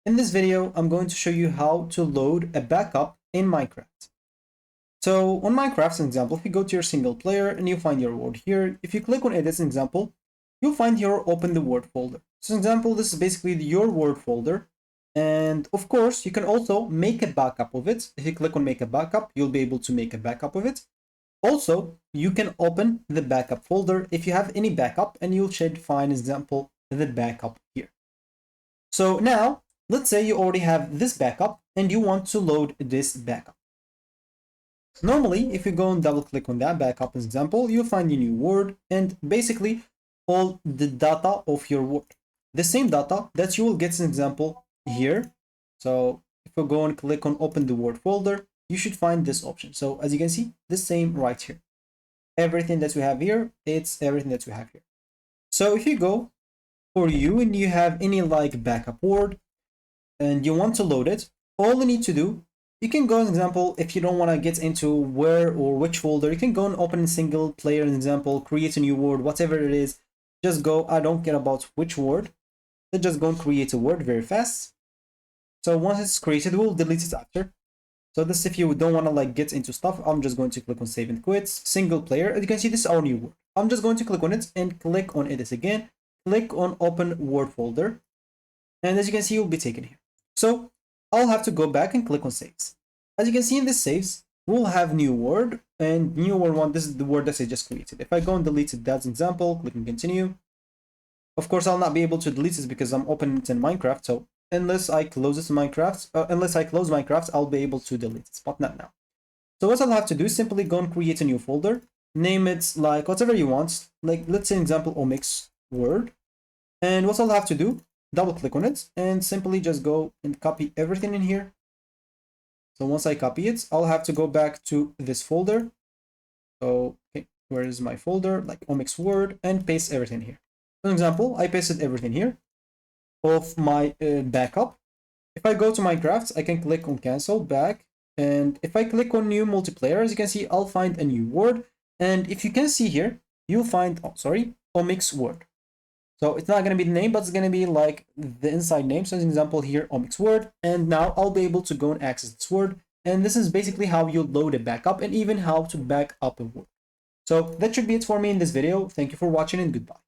In this video, I'm going to show you how to load a backup in Minecraft. So on Minecraft, as an example, if you go to your single player and you find your word here, if you click on edit, as an example, you'll find here open the word folder. So, for example, this is basically your word folder. And of course, you can also make a backup of it. If you click on make a backup, you'll be able to make a backup of it. Also, you can open the backup folder if you have any backup, and you should find, example, the backup here. So now, let's say you already have this backup and you want to load this backup. Normally, if you go and double click on that backup as example, you'll find a new word and basically all the data of your word. The same data that you will get as an example here. So if you go and click on open the word folder, you should find this option. So as you can see, the same right here. Everything that we have here, it's everything that we have here. So if you go for you and you have any like backup word and you want to load it, all you need to do, you can go, as an example, if you don't want to get into where or which folder, you can go and open a single player, an example, create a new word, whatever it is. Just go, I don't care about which word. Let's just go and create a word very fast. So once it's created, we'll delete it after. So this, if you don't want to like get into stuff, I'm just going to click on save and quit, single player. As you can see, this is our new word. I'm just going to click on it and click on edit again. Click on open word folder. And as you can see, you'll be taken here. So I'll have to go back and click on saves. As you can see in this saves, we'll have new word and new word one. This is the word that I just created. If I go and delete it, that's an example, click on continue. Of course, I'll not be able to delete this because I'm opening it in Minecraft. So unless I close it in Minecraft, I'll be able to delete it, but not now. So what I'll have to do is simply go and create a new folder, name it like whatever you want. Like let's say example, omics word. And what I'll have to do, double click on it and simply just go and copy everything in here. So once I copy it, I'll have to go back to this folder. So okay, where is my folder? Like omics word, and paste everything here. For example, I pasted everything here of my backup. If I go to Minecraft, I can click on cancel back. And if I click on new multiplayer, as you can see, I'll find a new word. And if you can see here, you'll find, omics word. So it's not going to be the name, but it's going to be like the inside name. So as an example here, omics word. And now I'll be able to go and access this word. And this is basically how you load a backup and even how to back up a word. So that should be it for me in this video. Thank you for watching and goodbye.